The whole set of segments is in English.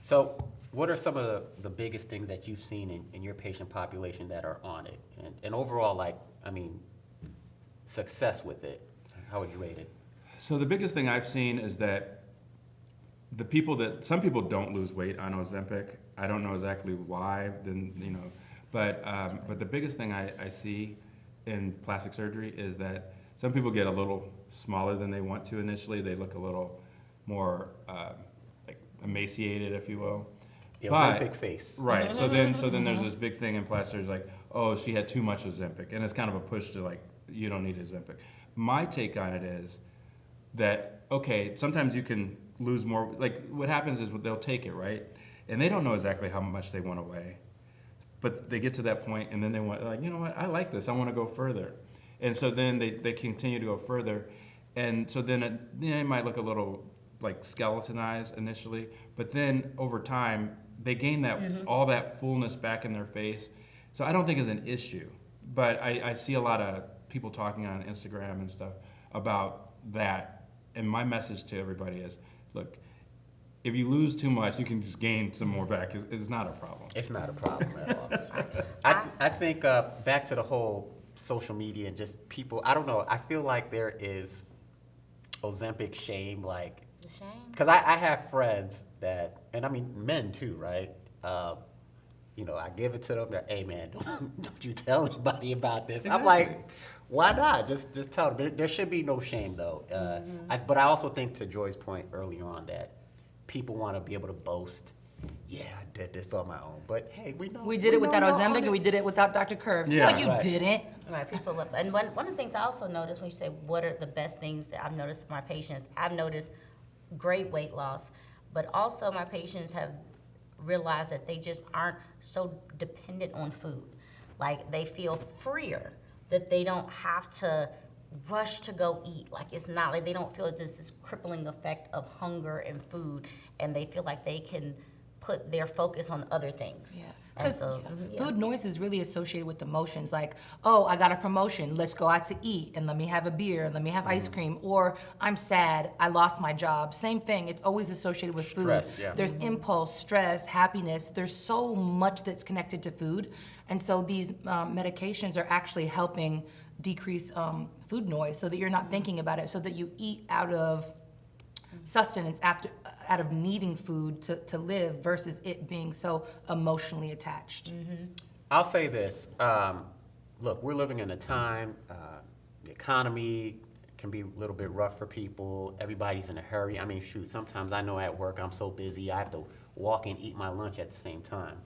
So what are some of the biggest things that you've seen in your patient population that are on it? And overall, like, I mean, success with it, how would you rate it? So the biggest thing I've seen is that some people don't lose weight on Ozempic. I don't know exactly why, but the biggest thing I see in plastic surgery is that some people get a little smaller than they want to initially. They look a little more like emaciated, if you will. The Ozempic face. Right. So then there's this big thing in plastic surgery, like, oh, she had too much Ozempic, and it's kind of a push to like, you don't need Ozempic. My take on it is that, okay, sometimes you can lose more. Like, what happens is they'll take it, right? And they don't know exactly how much they want to weigh. But they get to that point, and then they want, like, you know what, I like this, I want to go further. And so then they continue to go further. And so then it might look a little like skeletonized initially, but then over time, they gain that all that fullness back in their face. So I don't think it's an issue. But I see a lot of people talking on Instagram and stuff about that. And my message to everybody is, look, if you lose too much, you can just gain some more back. It's not a problem. It's not a problem at all. I think back to the whole social media and just people, I don't know, I feel like there is Ozempic shame, like, Shame? because I have friends that, and I mean men too, right? You know, I give it to them, they're, hey man, don't you tell anybody about this. I'm like, why not? Just tell them. There should be no shame though. But I also think to Joy's point earlier on that people want to be able to boast, yeah, I did this on my own. But hey, we did it without Ozempic and we did it without Dr. Curves. Yeah. No, you didn't. Right, people look, and one of the things I also noticed when you say what are the best things that I've noticed in my patients, I've noticed great weight loss, but also my patients have realized that they just aren't so dependent on food. Like they feel freer, that they don't have to rush to go eat. Like it's not like they don't feel just this crippling effect of hunger and food, and they feel like they can put their focus on other things. Yeah, And because so, food noise is really associated with emotions. Like, oh, I got a promotion, let's go out to eat, and let me have a beer, and let me have ice cream. Or I'm sad, I lost my job. Same thing. It's always associated with Stress, food. yeah. There's impulse, stress, happiness. There's so much that's connected to food, and so these medications are actually helping decrease food noise, so that you're not thinking about it, so that you eat out of sustenance out of needing food to live versus it being so emotionally attached. I'll say this. Look, we're living in a time, the economy can be a little bit rough for people. Everybody's in a hurry. I mean, shoot, sometimes I know at work I'm so busy, I have to walk and eat my lunch at the same time.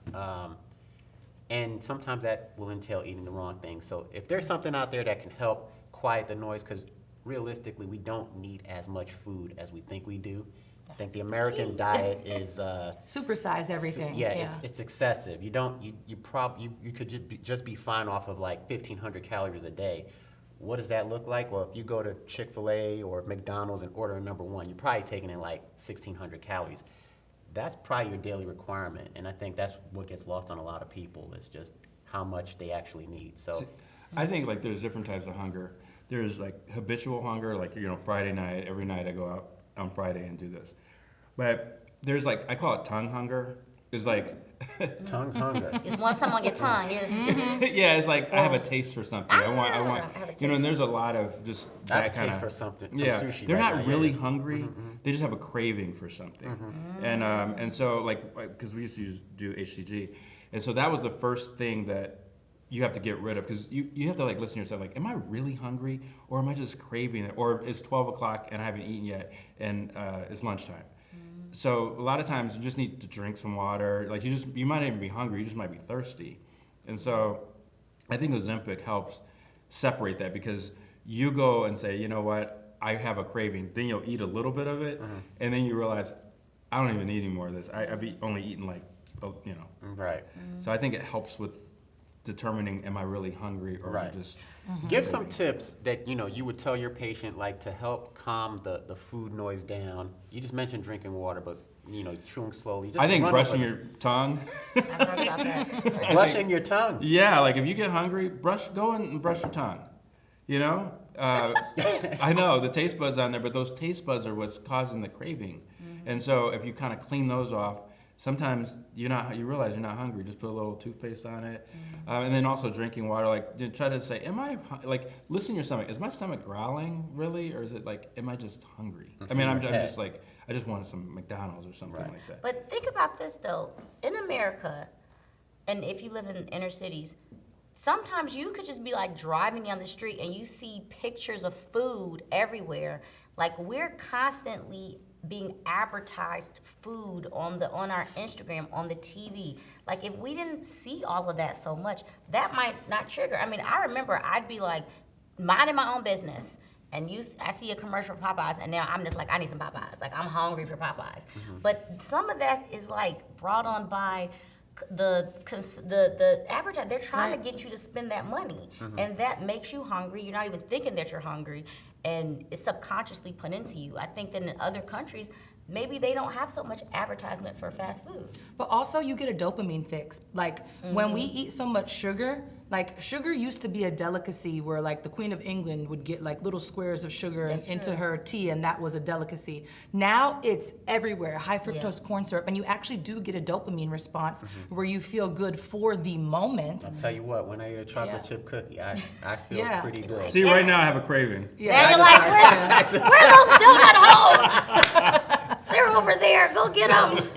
And sometimes that will entail eating the wrong thing. So if there's something out there that can help quiet the noise, because realistically, we don't need as much food as we think we do. I think the American diet is Supersize everything. It's excessive. You could just be fine off of like 1,500 calories a day. What does that look like? Well, if you go to Chick-fil-A or McDonald's and order a number one, you're probably taking in like 1,600 calories. That's probably your daily requirement, and I think that's what gets lost on a lot of people is just how much they actually need. So, I think like there's different types of hunger. There's like habitual hunger, like, Friday night, every night I go out on Friday and do this. But there's like, I call it tongue hunger. It's like tongue hunger. It's once someone gets tongue, yeah, it's like I have a taste for something. I want, I have a taste. and there's a lot of just I have that a kind taste of for something. From yeah, sushi they're right not now, really yeah. hungry. They just have a craving for something. And so like, because we used to do HCG, and so that was the first thing that you have to get rid of, because you have to like listen to yourself, like, am I really hungry, or am I just craving it, or it's 12 o'clock and I haven't eaten yet, and it's lunchtime. So a lot of times you just need to drink some water. Like you might not even be hungry, you just might be thirsty. And so I think Ozempic helps separate that, because you go and say, you know what, I have a craving. Then you'll eat a little bit of it, and then you realize, I don't even need any more of this. I've only eaten like, Right. So I think it helps with determining, am I really hungry, or am I just... Give some tips that you would tell your patient, like, to help calm the food noise down. You just mentioned drinking water, but chewing slowly. Just I think run brushing over your tongue. I've heard about that. brushing your tongue. Yeah, like if you get hungry, go and brush your tongue. I know the taste buds on there, but those taste buds are what's causing the craving. And so if you kind of clean those off, sometimes you realize you're not hungry. Just put a little toothpaste on it, and then also drinking water. Like try to say, listen to your stomach. Is my stomach growling really, or is it like, am I just hungry? I mean, I'm just like, I just wanted some McDonald's or something like that. But think about this though, in America, and if you live in inner cities, sometimes you could just be like driving down the street and you see pictures of food everywhere. Like we're constantly being advertised food on our Instagram, on the TV. Like if we didn't see all of that so much, that might not trigger. I mean, I remember I'd be like minding my own business, and I see a commercial for Popeyes, and now I'm just like, I need some Popeyes. Like I'm hungry for Popeyes. But some of that is like brought on by the advertiser. They're trying to get you to spend that money, and that makes you hungry. You're not even thinking that you're hungry, and it's subconsciously put into you. I think that in other countries, maybe they don't have so much advertisement for fast food. But also you get a dopamine fix. Like when we eat so much sugar, like sugar used to be a delicacy where like the Queen of England would get like little squares of sugar into her tea, and that was a delicacy. Now it's everywhere, high fructose corn syrup, and you actually do get a dopamine response where you feel good for the moment. I'll tell you what, when I eat a chocolate chip cookie, I feel pretty good. See, right now I have a craving. Now you're like, where are those donut holes? They're over there. Go get them.